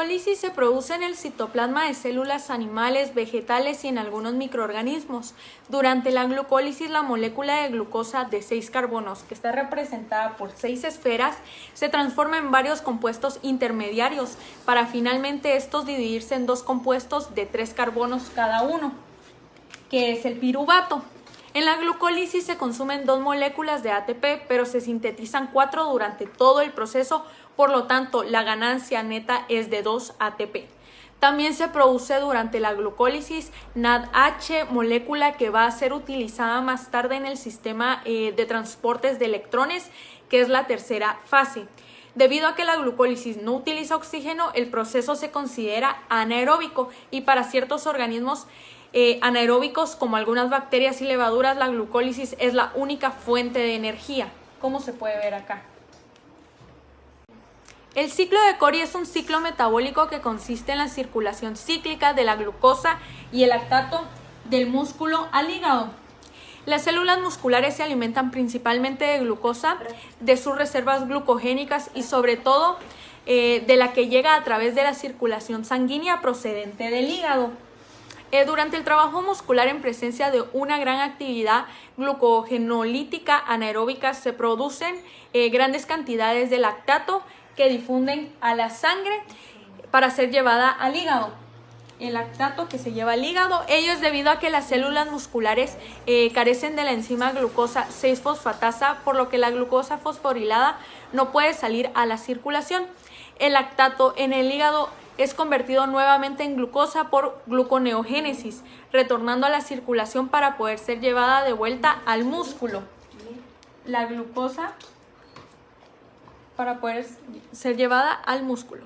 glucólisis se produce en el citoplasma de células animales, vegetales y en algunos microorganismos. Durante la glucólisis, la molécula de glucosa de 6 carbonos, que está representada por 6 esferas, se transforma en varios compuestos intermediarios para finalmente estos dividirse en 2 compuestos de 3 carbonos cada uno, que es el piruvato. En la glucólisis se consumen 2 moléculas de ATP, pero se sintetizan 4 durante todo el proceso, por lo tanto, la ganancia neta es de 2 ATP. También se produce durante la glucólisis NADH, molécula que va a ser utilizada más tarde en el sistema de transportes de electrones, que es la tercera fase. Debido a que la glucólisis no utiliza oxígeno, el proceso se considera anaeróbico y para ciertos organismos anaeróbicos como algunas bacterias y levaduras, la glucólisis es la única fuente de energía, como se puede ver acá. El ciclo de Cori es un ciclo metabólico que consiste en la circulación cíclica de la glucosa y el lactato del músculo al hígado. Las células musculares se alimentan principalmente de glucosa, de sus reservas glucogénicas y sobre todo de la que llega a través de la circulación sanguínea procedente del hígado. Durante el trabajo muscular en presencia de una gran actividad glucogenolítica anaeróbica se producen grandes cantidades de lactato que difunden a la sangre para ser llevada al hígado. El lactato que se lleva al hígado, ello es debido a que las células musculares carecen de la enzima glucosa 6-fosfatasa, por lo que la glucosa fosforilada no puede salir a la circulación. El lactato en el hígado es convertido nuevamente en glucosa por gluconeogénesis, retornando a la circulación para poder ser llevada de vuelta al músculo. La glucosa para poder ser llevada al músculo.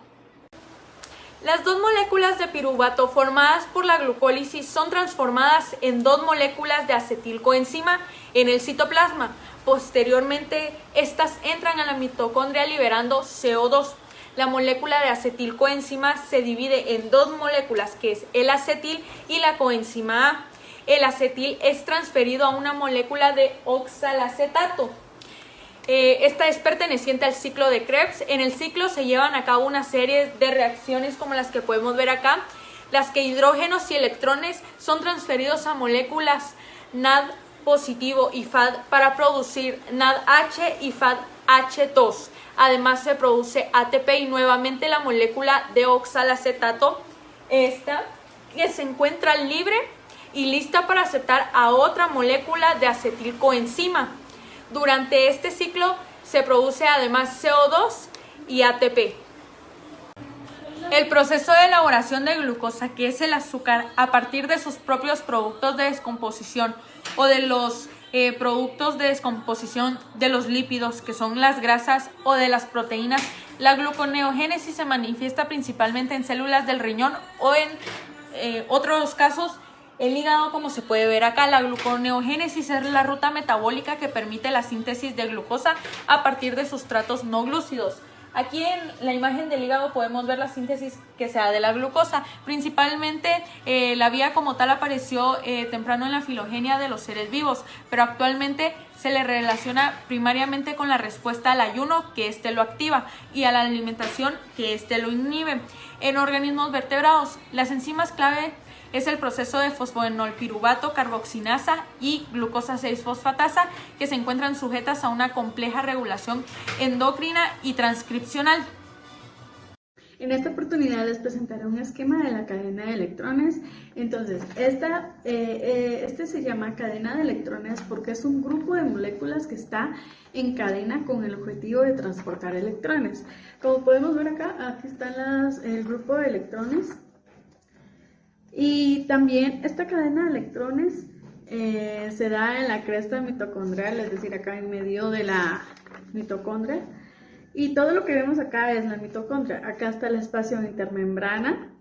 Las 2 moléculas de piruvato formadas por la glucólisis son transformadas en 2 moléculas de acetilcoenzima en el citoplasma. Posteriormente, estas entran a la mitocondria liberando CO2. La molécula de acetilcoenzima se divide en 2 moléculas, que es el acetil y la coenzima A. El acetil es transferido a una molécula de oxalacetato. Esta es perteneciente al ciclo de Krebs. En el ciclo se llevan a cabo una serie de reacciones como las que podemos ver acá, las que hidrógenos y electrones son transferidos a moléculas NAD positivo y FAD para producir NADH y FADH2. Además se produce ATP y nuevamente la molécula de oxalacetato, esta que se encuentra libre y lista para aceptar a otra molécula de acetilcoenzima. Durante este ciclo se produce además CO2 y ATP. El proceso de elaboración de glucosa, que es el azúcar, a partir de sus propios productos de descomposición o de los productos de descomposición de los lípidos, que son las grasas, o de las proteínas, la gluconeogénesis se manifiesta principalmente en células del riñón o en otros casos el hígado, como se puede ver acá. La gluconeogénesis es la ruta metabólica que permite la síntesis de glucosa a partir de sustratos no glúcidos. Aquí en la imagen del hígado podemos ver la síntesis que se da de la glucosa. Principalmente la vía como tal apareció temprano en la filogenia de los seres vivos, pero actualmente se le relaciona primariamente con la respuesta al ayuno, que este lo activa, y a la alimentación, que este lo inhibe. En organismos vertebrados, las enzimas clave es el proceso de fosfoenolpiruvato, carboxinasa y glucosa 6-fosfatasa, que se encuentran sujetas a una compleja regulación endocrina y transcripcional. En esta oportunidad les presentaré un esquema de la cadena de electrones. Entonces, este se llama cadena de electrones porque es un grupo de moléculas que está en cadena con el objetivo de transportar electrones. Como podemos ver acá, aquí está el grupo de electrones. Y también esta cadena de electrones se da en la cresta mitocondrial, es decir, acá en medio de la mitocondria. Y todo lo que vemos acá es la mitocondria. Acá está el espacio intermembrana,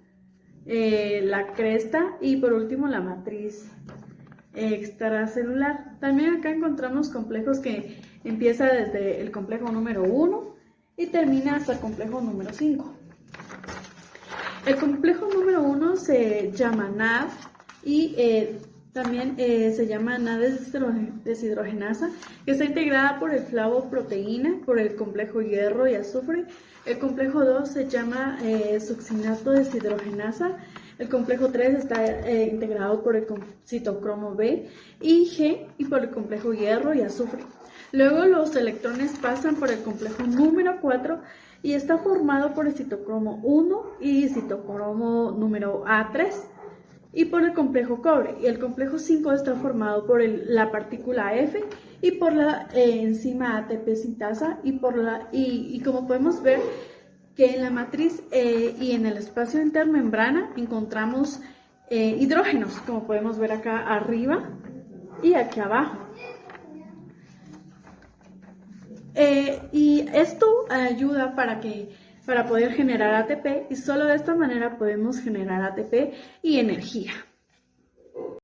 la cresta y por último la matriz extracelular. También acá encontramos complejos que empieza desde el complejo número 1 y termina hasta el complejo número 5. El complejo número 1 se llama NAD y También se llama deshidrogenasa, que está integrada por el flavoproteína, por el complejo hierro y azufre. El complejo 2 se llama succinato deshidrogenasa. El complejo 3 está integrado por el citocromo B y G y por el complejo hierro y azufre. Luego los electrones pasan por el complejo número 4 y está formado por el citocromo 1 y citocromo número A3 y por el complejo cobre. Y el complejo 5 está formado por la partícula F y por la enzima ATP sintasa y como podemos ver que en la matriz y en el espacio intermembrana encontramos hidrógenos, como podemos ver acá arriba y aquí abajo. Y esto ayuda para poder generar ATP y solo de esta manera podemos generar ATP y energía.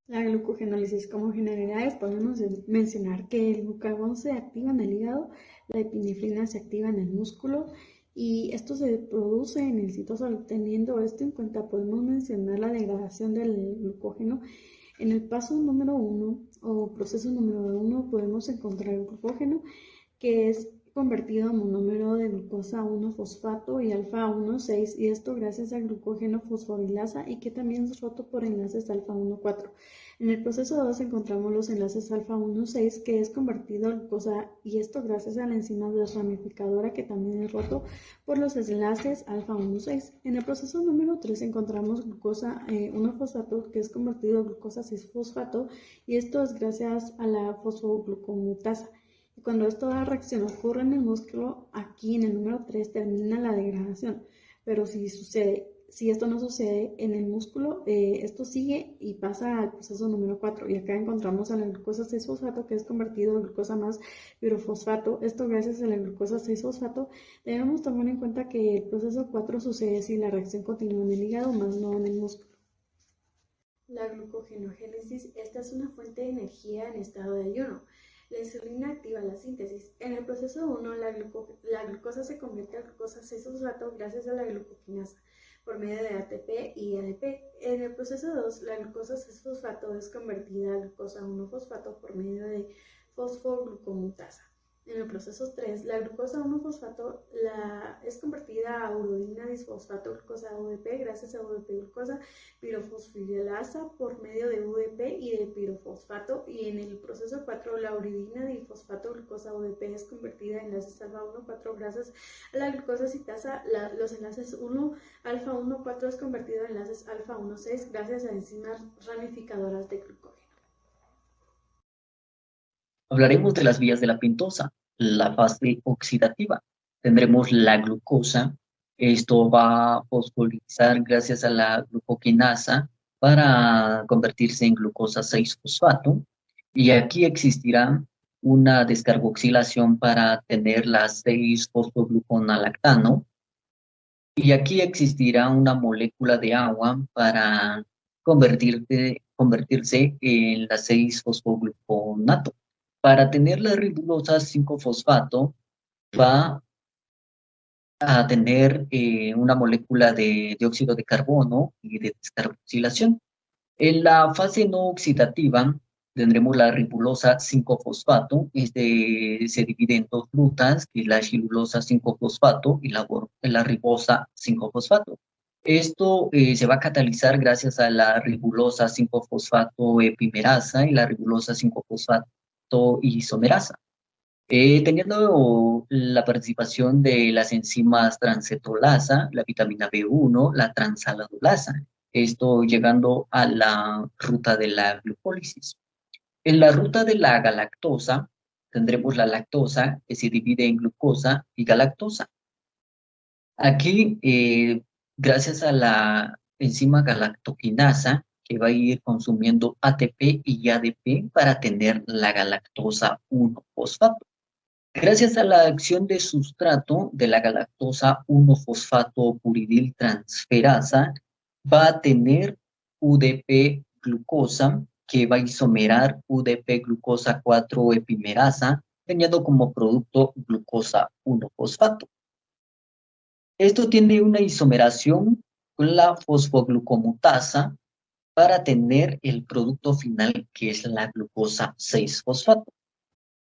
La glucogenólisis como generalidades podemos mencionar que el glucagón se activa en el hígado, la epinefrina se activa en el músculo y esto se produce en el citosol. Teniendo esto en cuenta podemos mencionar la degradación del glucógeno. En el paso número 1 o proceso número 1 podemos encontrar el glucógeno, que es convertido a monómero de glucosa 1-fosfato y alfa-1,6 y esto gracias al glucógeno fosforilasa y que también es roto por enlaces alfa-1,4. En el proceso 2 encontramos los enlaces alfa-1,6 que es convertido a glucosa y esto gracias a la enzima desramificadora que también es roto por los enlaces alfa-1,6. En el proceso número 3 encontramos glucosa 1-fosfato que es convertido a glucosa 6-fosfato y esto es gracias a la fosfoglucomutasa. Y cuando esta reacción ocurre en el músculo, aquí en el número 3 termina la degradación. Pero si esto no sucede en el músculo, esto sigue y pasa al proceso número 4. Y acá encontramos a la glucosa 6-fosfato que es convertido a glucosa más pirofosfato. Esto gracias a la glucosa 6-fosfato. Debemos tomar en cuenta que el proceso 4 sucede si la reacción continúa en el hígado, más no en el músculo. La glucogenogénesis, esta es una fuente de energía en estado de ayuno. La insulina activa la síntesis. En el proceso 1, la glucosa se convierte a glucosa 6-fosfato gracias a la glucokinasa por medio de ATP y ADP. En el proceso 2, la glucosa 6-fosfato es convertida a glucosa 1-fosfato por medio de fosfoglucomutasa. En el proceso 3, la glucosa 1-fosfato es convertida a uridina disfosfato glucosa UDP gracias a UDP-glucosa pirofosfilasa por medio de UDP y de pirofosfato. Y en el proceso 4, la uridina disfosfato glucosa UDP es convertida en enlaces alfa-1,4 gracias a la glucosa citasa. Los enlaces 1 alfa-1,4 es convertido en enlaces alfa-1,6 gracias a enzimas ramificadoras de glucógeno. Hablaremos de las vías de la pentosa, la fase oxidativa. Tendremos la glucosa, esto va a fosforilizar gracias a la glucokinasa para convertirse en glucosa 6-fosfato y aquí existirá una descarboxilación para tener la 6-fosfogluconalactano y aquí existirá una molécula de agua para convertirse en la 6-fosfogluconato. Para tener la ribulosa 5-fosfato va a tener una molécula de dióxido de carbono y de descarboxilación. En la fase no oxidativa tendremos la ribulosa 5-fosfato, se divide en dos rutas, que es la ribulosa 5-fosfato y la ribosa 5-fosfato. Esto se va a catalizar gracias a la ribulosa 5-fosfato epimerasa y la ribulosa 5-fosfato isomerasa, teniendo la participación de las enzimas transcetolasa, la vitamina B1, la transaladolasa, esto llegando a la ruta de la glucólisis. En la ruta de la galactosa tendremos la lactosa que se divide en glucosa y galactosa. Aquí, gracias a la enzima galactokinasa, que va a ir consumiendo ATP y ADP para tener la galactosa 1-fosfato. Gracias a la acción de sustrato de la galactosa 1-fosfato puridil transferasa, va a tener UDP-glucosa, que va a isomerar UDP-glucosa 4 epimerasa, teniendo como producto glucosa 1-fosfato. Esto tiene una isomeración con la fosfoglucomutasa, para tener el producto final que es la glucosa 6-fosfato.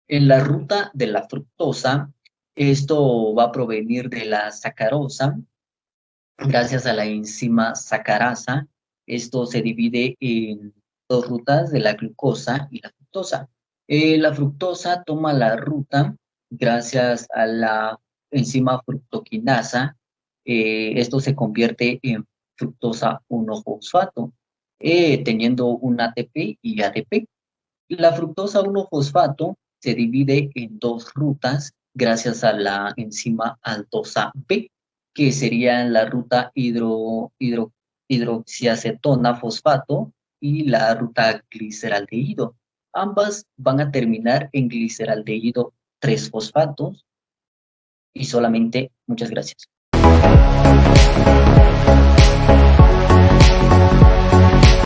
En la ruta de la fructosa, esto va a provenir de la sacarosa, gracias a la enzima sacarasa. Esto se divide en dos rutas de la glucosa y la fructosa. La fructosa toma la ruta gracias a la enzima fructoquinasa. Esto se convierte en fructosa 1-fosfato, teniendo un ATP y ADP. La fructosa 1-fosfato se divide en dos rutas gracias a la enzima aldosa B, que sería la ruta hidroxiacetona fosfato y la ruta gliceraldehído. Ambas van a terminar en gliceraldehído 3-fosfatos y solamente. Muchas gracias.